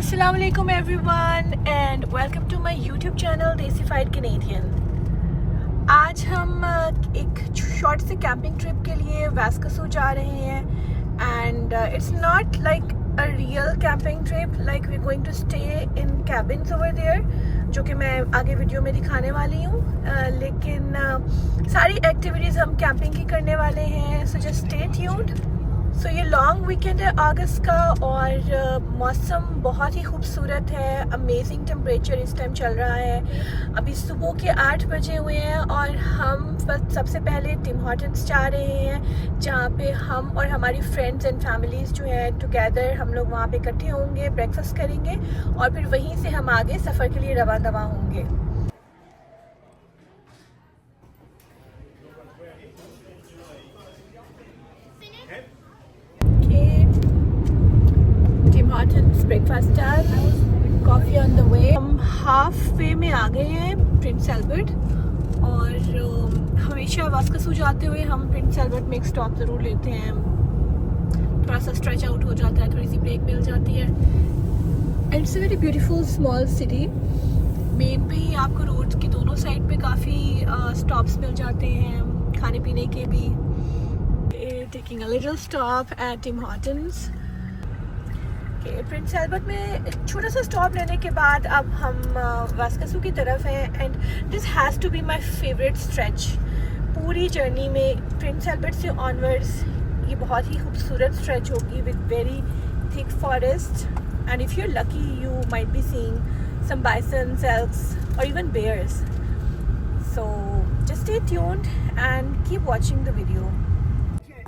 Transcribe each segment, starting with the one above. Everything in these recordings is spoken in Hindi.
Assalamualaikum everyone and welcome to my YouTube channel Desified Canadian। आज हम एक शॉर्ट से कैंपिंग ट्रिप के लिए वास्कसू जा रहे हैं and it's not like a real camping trip, like we going to stay in cabins over there, जो कि मैं आगे वीडियो में दिखाने वाली हूँ। लेकिन सारी एक्टिविटीज़ हम कैंपिंग की करने वाले हैं, सो जस्ट स्टे ट्यून्ड। सो ये लॉन्ग वीकेंड है अगस्त का और मौसम बहुत ही खूबसूरत है। अमेजिंग टेम्परेचर इस टाइम चल रहा है। अभी सुबह के 8 बजे हुए हैं और हम बस सबसे पहले टिम हॉर्टन्स जा रहे हैं, जहाँ पे हम और हमारी फ्रेंड्स एंड फैमिलीज़ जो है टुगेदर हम लोग वहाँ पे इकट्ठे होंगे, ब्रेकफास्ट करेंगे और फिर वहीं से हम आगे सफ़र के लिए रवाना होंगे। Breakfast done, coffee on the way. हम हाफ वे में आ गए हैं प्रिंस एल्बर्ट और हमेशा वास्कसू जाते हुए हम प्रिंस एल्बर्ट में एक स्टॉप ज़रूर लेते हैं। थोड़ा सा स्ट्रेच आउट हो जाता है, थोड़ी सी ब्रेक मिल जाती है। It's a very beautiful small city. Main पे ही आपको रोड की दोनों साइड पे काफ़ी स्टॉप्स मिल जाते हैं खाने पीने के भी। Taking a little stop at Tim Hortons. Prince Albert में एक छोटा सा स्टॉप लेने के बाद अब हम वास्कसू की तरफ हैं and this has to be my favourite stretch पूरी जर्नी में। प्रिंस एल्बर्ट से ऑनवर्ड्स ये बहुत ही खूबसूरत स्ट्रेच होगी with very thick forest and if you are lucky you might be seeing some bisons, elks और even bears. So just stay tuned and keep watching the video.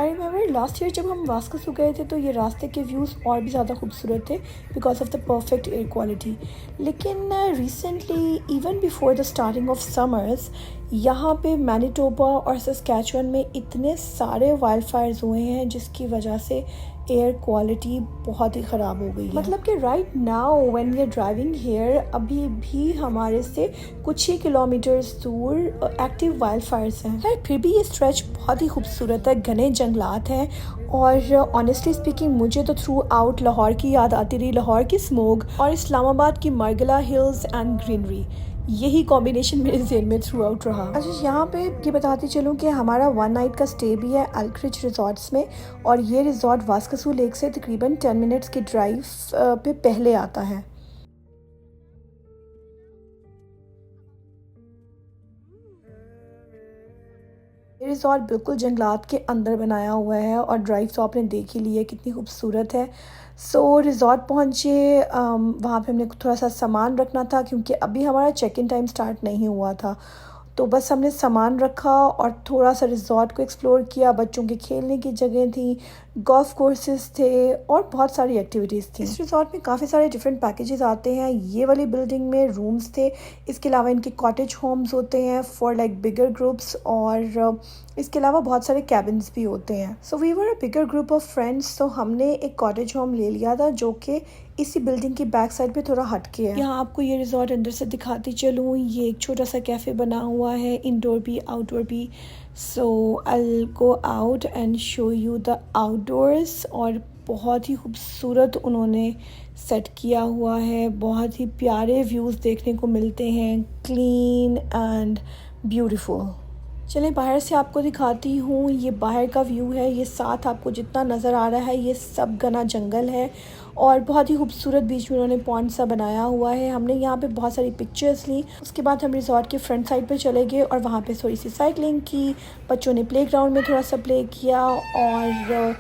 I remember last year जब हम वास्कसू गए थे तो ये रास्ते के व्यूज़ और भी ज़्यादा खूबसूरत थे because of the perfect air quality. लेकिन recently even before the starting of summers यहाँ पे मैनिटोबा और सस्कैचुअन में इतने सारे वाइल्ड फायर्स हुए हैं जिसकी वजह से एयर क्वालिटी बहुत ही ख़राब हो गई है। मतलब कि right now when we are driving here अभी भी हमारे से कुछ ही किलोमीटर्स दूर एक्टिव वाइल्ड फायर्स हैं। खैर फिर भी ये स्ट्रेच बहुत ही खूबसूरत है, घने जंगलात हैं और ऑनेस्टली स्पीकिंग मुझे तो थ्रू आउट लाहौर की याद आती रही, लाहौर की स्मोक और इस्लामाबाद की मार्गला हिल्स एंड ग्रीनरी। यही कॉम्बिनेशन मेरे ज़हन में थ्रू आउट रहा। अच्छा यहाँ पे ये बताती चलूँ कि हमारा 1 नाइट का स्टे भी है एल्क्रिज रिजॉर्ट्स में और ये रिजॉर्ट वास्कसू लेक से तकरीबन 10 मिनट्स की ड्राइव पे पहले आता है। ये रिजॉर्ट बिल्कुल जंगलात के अंदर बनाया हुआ है और ड्राइव तो आपने देख ही ली है कितनी खूबसूरत है। सो रिजॉर्ट पहुँचे, वहाँ पे हमने थोड़ा सा सामान रखना था क्योंकि अभी हमारा चेक इन टाइम स्टार्ट नहीं हुआ था, तो बस हमने सामान रखा और थोड़ा सा रिजॉर्ट को एक्सप्लोर किया। बच्चों के खेलने की जगह थी, गोल्फ कोर्सेज थे और बहुत सारी एक्टिविटीज़ थी। इस रिजॉर्ट में काफ़ी सारे डिफरेंट पैकेजेस आते हैं। ये वाली बिल्डिंग में रूम्स थे, इसके अलावा इनके कॉटेज होम्स होते हैं फॉर लाइक बिगर ग्रुप्स और इसके अलावा बहुत सारे कैबिन्स भी होते हैं। So we were a bigger group of friends, तो हमने एक कॉटेज होम ले लिया था जो कि इसी बिल्डिंग की बैक साइड पे थोड़ा हट के है। यहाँ आपको ये रिजॉर्ट अंदर से दिखाती चलूँ। ये एक छोटा सा कैफ़े बना हुआ है, इंडोर भी आउटडोर भी। So I go out and show you the outdoors और बहुत ही खूबसूरत उन्होंने सेट किया हुआ है। बहुत ही प्यारे व्यूज़ देखने को मिलते हैं, क्लीन एंड ब्यूटीफुल। चलें बाहर से आपको दिखाती हूँ। ये बाहर का व्यू है। ये साथ आपको जितना नज़र आ रहा है ये सब घना जंगल है और बहुत ही खूबसूरत बीच में उन्होंने पॉइंट सा बनाया हुआ है। हमने यहाँ पे बहुत सारी पिक्चर्स ली। उसके बाद हम रिजॉर्ट के फ्रंट साइड पे चले गए और वहाँ पे थोड़ी सी साइकिलिंग की। बच्चों ने प्लेग्राउंड में थोड़ा सा प्ले किया और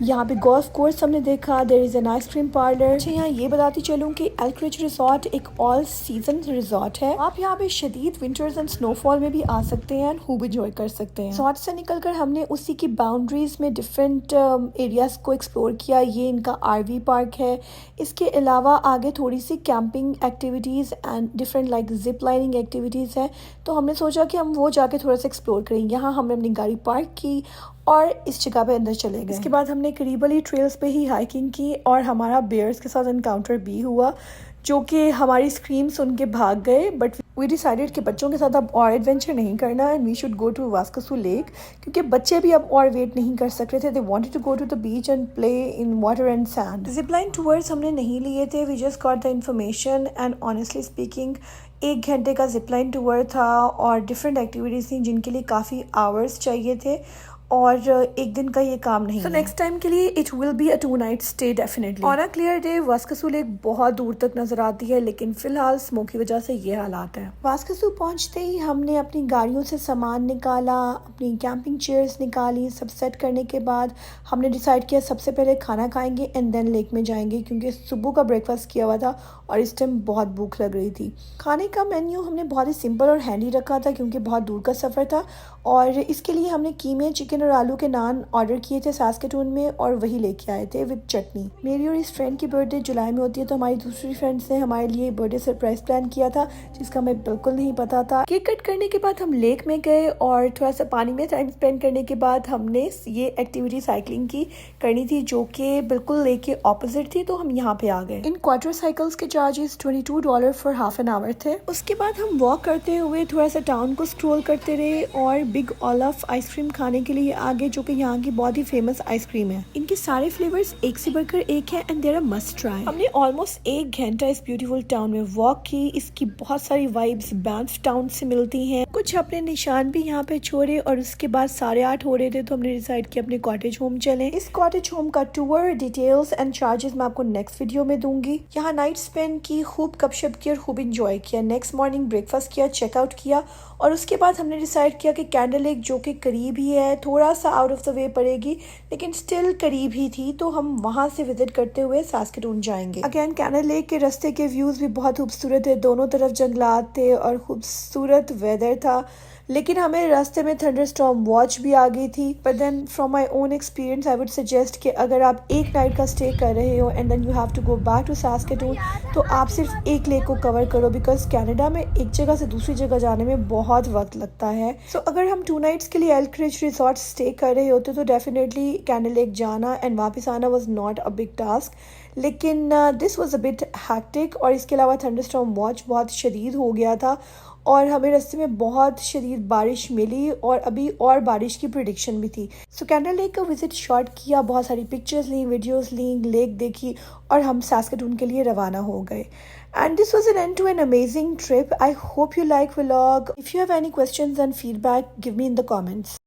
यहाँ पे गोल्फ कोर्स हमने देखा। There is an ice cream parlour. अच्छा यहाँ ये बताती चलूँ कि एल्क्रिज रिजॉर्ट एक ऑल सीजन रिजॉर्ट है। आप यहाँ पे शदीद विंटर्स एंड स्नोफॉल में भी आ सकते हैं, खूब इंजॉय कर सकते हैं। रिजॉर्ट से निकलकर हमने उसी की बाउंड्रीज में डिफरेंट एरियाज को एक्सप्लोर किया। ये इनका आरवी पार्क है। इसके अलावा आगे थोड़ी सी camping activities and different like zip lining activities हैं, तो हमने सोचा कि हम वो जाके थोड़ा सा एक्सप्लोर करेंगे। यहाँ हमने अपनी गाड़ी पार्क की और इस जगह पे अंदर चले गए। इसके बाद हमने करीब वाली ट्रेल्स पे ही हाइकिंग की और हमारा बेयर्स के साथ इनकाउंटर भी हुआ जो कि हमारी स्क्रीम सुन के भाग गए, बट वी डिसाइडेड कि बच्चों के साथ अब और एडवेंचर नहीं करना and we should go to Waskesiu lake, क्योंकि बच्चे भी अब और वेट नहीं कर सक रहे थे। They wanted to go to the beach and play in water and sand. Zipline tours हमने नहीं लिए थे, we just got the information and honestly speaking 1 घंटे का जिपलाइन टूर था और डिफरेंट एक्टिविटीज़ थी जिनके लिए काफ़ी आवर्स चाहिए थे और एक दिन का ये काम नहीं। नेक्स्ट टाइम के लिए it will be a 2 night stay definitely. On a clear day Waskesiu lake बहुत दूर तक नजर आती है, लेकिन फिलहाल स्मोक की वजह से ये हालात है। वास्कसू पहुंचते ही हमने अपनी गाड़ियों से सामान निकाला, अपनी कैंपिंग चेयर्स निकाली। सब सेट करने के बाद हमने डिसाइड किया सबसे पहले खाना खाएंगे एंड देन लेक में जाएंगे, क्योंकि सुबह का ब्रेकफास्ट किया हुआ था और इस टाइम बहुत भूख लग रही थी। खाने का मेन्यू हमने बहुत ही सिंपल और हैंडी रखा था क्योंकि बहुत दूर का सफ़र था, और इसके लिए हमने कीमे, चिकन और आलू के नान ऑर्डर किए थे सास्केटून में और वही लेके आए थे विद चटनी। मेरी और इस फ्रेंड की बर्थडे जुलाई में होती है, तो हमारी दूसरी फ्रेंड्स ने हमारे लिए बर्थडे सरप्राइज प्लान किया था जिसका हमें बिल्कुल नहीं पता था। केक कट करने के बाद हम लेक में गए और थोड़ा सा पानी में टाइम स्पेंड करने के बाद हमने ये एक्टिविटी साइकिलिंग की करनी थी जो कि बिल्कुल लेक के ऑपोजिट थी, तो हम यहाँ पे आ गए। इन क्वार्टर साइकिल्स के charges $22 for half an hour थे। उसके बाद हम वॉक करते हुए थोड़ा सा टाउन को स्क्रॉल करते रहे और बिग ऑलिव आइसक्रीम खाने के लिए आगे, जो कि यहाँ की बहुत ही फेमस आइसक्रीम है। इनके सारे फ्लेवर्स एक से बढ़कर एक है and there are must try. हमने ऑलमोस्ट 1 घंटा इस ब्यूटीफुल टाउन में वॉक की। इसकी बहुत सारी वाइब्स बैंफ टाउन से मिलती हैं। कुछ अपने निशान भी यहाँ पे छोड़े और उसके बाद 8:30 हो रहे थे, तो हमने डिसाइड किया अपने कॉटेज होम चले। इस कॉटेज होम का टूर, डिटेल्स एंड चार्जेस मैं आपको नेक्स्ट वीडियो में दूंगी। यहाँ नाइट स्पेंड की, खूब गपशप की और खूब इंजॉय किया। नेक्स्ट मॉर्निंग ब्रेकफास्ट किया, चेकआउट किया और उसके बाद हमने डिसाइड किया कि कैंडल लेक, जो कि करीब ही है, थोड़ा सा आउट ऑफ द वे पड़ेगी लेकिन स्टिल करीब ही थी, तो हम वहां से विजिट करते हुए सास्केटून जाएंगे। अगेन कैंडल लेक के रास्ते के व्यूज भी बहुत खूबसूरत है, दोनों तरफ जंगलात थे और खूबसूरत वेदर था, लेकिन हमें रास्ते में थंडरस्टॉर्म वॉच भी आ गई थी। But then from my own experience I would suggest कि अगर आप एक नाइट का स्टे कर रहे हो and then you have to go back to Saskatoon, तो आप सिर्फ एक लेक को कवर करो, बिकॉज कनाडा में एक जगह से दूसरी जगह जाने में बहुत वक्त लगता है। सो अगर हम 2 नाइट्स के लिए एल्क रिज रिसोर्ट स्टे कर रहे होते तो डेफिनेटली कैंडल लेक जाना एंड वापस आना was not a big task, लेकिन this was a bit hectic. और इसके अलावा थंडरस्टॉर्म वॉच बहुत शदीद हो गया था और हमें रास्ते में बहुत शदीद बारिश मिली और अभी और बारिश की प्रिडिक्शन भी थी। सो कैंडल लेक का विजिट शॉर्ट किया, बहुत सारी पिक्चर्स ली, वीडियोस ली, लेक देखी और हम सास्केटून के लिए रवाना हो गए। And this was an end to an amazing trip. I hope you like vlog. If you have any questions and feedback, give me in the comments.